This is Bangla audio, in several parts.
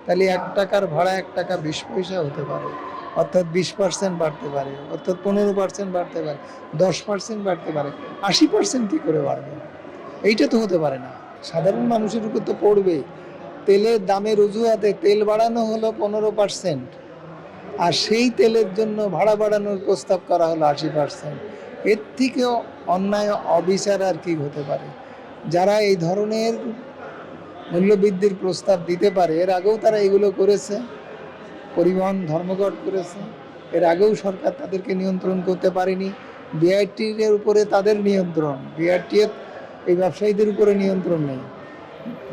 তাহলে 1 টাকার ভাড়া 1 টাকা 20 পয়সা হতে পারে, অর্থাৎ 20% বাড়তে পারে, অর্থাৎ 15% বাড়তে পারে, 10% বাড়তে পারে। 80% কি করে বাড়বে? এইটা তো হতে পারে না। সাধারণ মানুষের উপর তো পড়বে। তেলের দামের অজুহাতে তেল বাড়ানো হলো 15%, আর সেই তেলের জন্য ভাড়া বাড়ানোর প্রস্তাব করা হলো 80%। এর থেকেও অন্যায় অবিচার আর কি হতে পারে? যারা এই ধরনের মূল্যবৃদ্ধির প্রস্তাব দিতে পারে, এর আগেও তারা এগুলো করেছে, পরিবহন ধর্মঘট করেছে, এর আগেও সরকার তাদেরকে নিয়ন্ত্রণ করতে পারেনি। বিআরটির উপরে তাদের নিয়ন্ত্রণ, বিআরটিএর এই ব্যবসায়ীদের উপরে নিয়ন্ত্রণ নেই।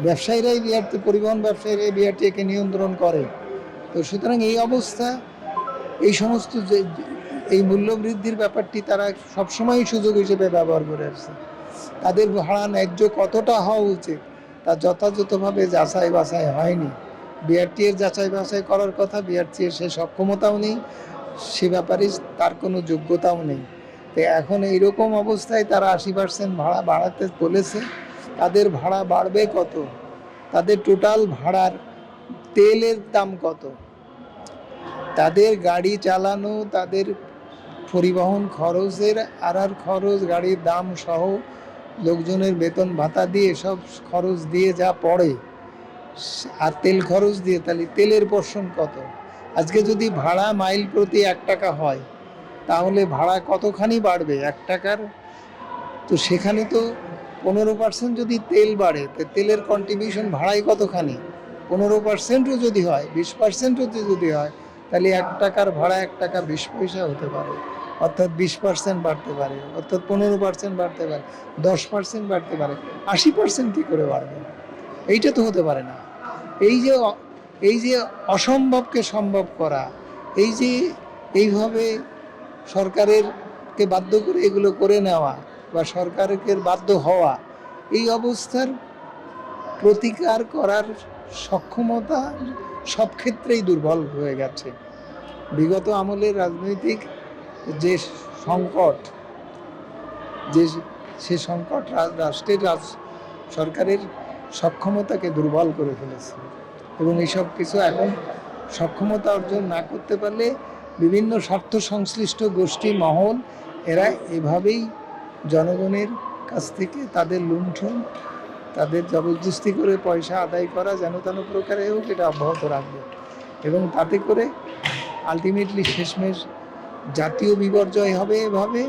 ব্যবসায়ীরাই বিআরটি, পরিবহন ব্যবসায়ীরাই বিআরটিএকে নিয়ন্ত্রণ করে। তো সুতরাং এই অবস্থা, এই সমস্ত যে এই মূল্যবৃদ্ধির ব্যাপারটি তারা সবসময় সুযোগ হিসেবে ব্যবহার করে আসছে। তাদের ভাড়া ন্যায্য কতটা হওয়া উচিত তা যথাযথভাবে যাচাই বাছাই হয়নি। বিআরটিএর যাচাই বাছাই করার কথা, বিআরটিএর সে সক্ষমতাও নেই, সে ব্যাপারে তার কোনো যোগ্যতাও নেই। তো এখন এইরকম অবস্থায় তারা 80% ভাড়া বাড়াতে বলেছে। তাদের ভাড়া বাড়বে কত? তাদের টোটাল ভাড়ার তেলের দাম কত? তাদের গাড়ি চালানো, তাদের পরিবহন খরচের আর খরচ, গাড়ির দাম সহ লোকজনের বেতন ভাতা দিয়ে সব খরচ দিয়ে যা পড়ে, আর তেল খরচ দিয়ে, তাহলে তেলের পোর্শন কত? আজকে যদি ভাড়া মাইল প্রতি 1 টাকা হয়, তাহলে ভাড়া কতখানি বাড়বে 1 টাকার? তো সেখানে তো 15% যদি তেল বাড়ে, তো তেলের কন্ট্রিবিউশন ভাড়ায় কতখানি? 15%ও যদি হয়, 20%ও যদি হয়, তাহলে 1 টাকার ভাড়া 1 টাকা 20 পয়সা হতে পারে, অর্থাৎ 20% বাড়তে পারে, অর্থাৎ 15% বাড়তে পারে, 10% বাড়তে পারে। 80% কি করে বাড়বে? এইটা তো হতে পারে না। এই যে অসম্ভবকে সম্ভব করা, এই যে এইভাবে সরকারেরকে বাধ্য করে এগুলো করে নেওয়া বা সরকারকে বাধ্য হওয়া, এই অবস্থার প্রতিকার করার সক্ষমতা সব ক্ষেত্রেই দুর্বল হয়ে গেছে। বিগত আমলের রাজনৈতিক যে সংকট, সে সংকট রাষ্ট্রের সরকারের সক্ষমতাকে দুর্বল করে ফেলেছে। এবং এইসব কিছু এখন সক্ষমতা অর্জন না করতে পারলে বিভিন্ন স্বার্থ সংশ্লিষ্ট গোষ্ঠী মহল, এরা এভাবেই জনগণের কাছ থেকে তাদের লুণ্ঠন, তাদের জবরদস্তি করে পয়সা আদায় করা যেন তেন প্রকারে হোক, এটা অব্যাহত রাখবে। এবং তাতে করে আলটিমেটলি শেষমেশ জাতীয় বিপর্যয় হবে এভাবে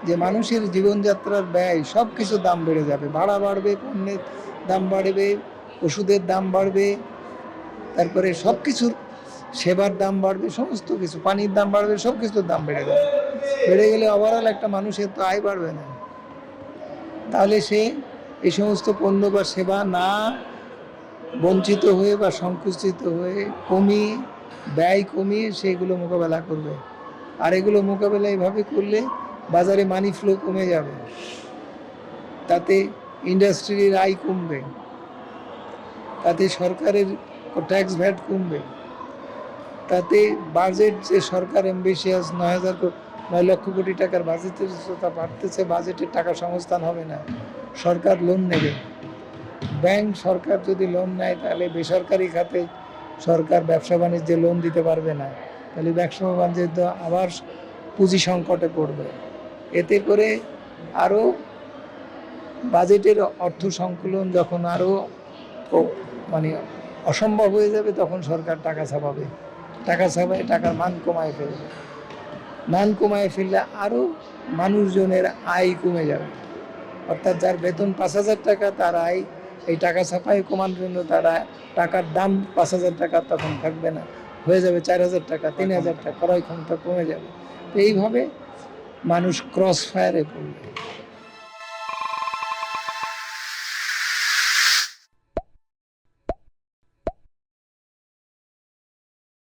যে মানুষের জীবনযাত্রার ব্যয়, সব কিছুর দাম বেড়ে যাবে। ভাড়া বাড়বে, পণ্যের দাম বাড়বে, ওষুধের দাম বাড়বে, তারপরে সব কিছুর সেবার দাম বাড়বে, সমস্ত কিছু, পানির দাম বাড়বে, সব কিছুর দাম বেড়ে যাবে। বেড়ে গেলে ওভারঅল একটা মানুষের তো আয় বাড়বে না। তাহলে সে এই সমস্ত পণ্য বা সেবা না বঞ্চিত হয়ে বা সংকুচিত হয়ে কমিয়ে, ব্যয় কমিয়ে সেগুলো মোকাবেলা করবে। আর এগুলো মোকাবেলা এভাবে করলে বাজারে মানি ফ্লো কমে যাবে, তাতে ইন্ডাস্ট্রির আয় কমবে, তাতে সরকারের ট্যাক্স ভ্যাট কমবে, তাতে বাজেট, যে সরকার অ্যাম্বিশিয়াস 9 লক্ষ কোটি টাকার বাজেটের তা বাড়তেছে, বাজেটের টাকা সংস্থান হবে না, সরকার লোন নেবে। ব্যাংক, সরকার যদি লোন নেয়, তাহলে বেসরকারি খাতে সরকার ব্যবসা বাণিজ্যে লোন দিতে পারবে না, তাহলে ব্যবসা বাণিজ্য আবার পুঁজি সংকটে পড়বে। এতে করে আরও বাজেটের অর্থ সংকলন যখন আরও মানে অসম্ভব হয়ে যাবে, তখন সরকার টাকা ছাপাবে, টাকা ছাপায় টাকার মান কমায় ফেলবে, মান কমায় ফেললে আরও মানুষজনের আয় কমে যাবে। অর্থাৎ যার বেতন 5,000 টাকা, তার আয় এই টাকা ছাপায় কমানোর জন্য তারা টাকার দাম 5,000 টাকা তখন থাকবে না, হয়ে যাবে 4,000 টাকা, 3,000 টাকা, ক্রয় ক্ষমতা কমে যাবে। তো এইভাবে মানুষ ক্রস ফায়ারে পড়বে।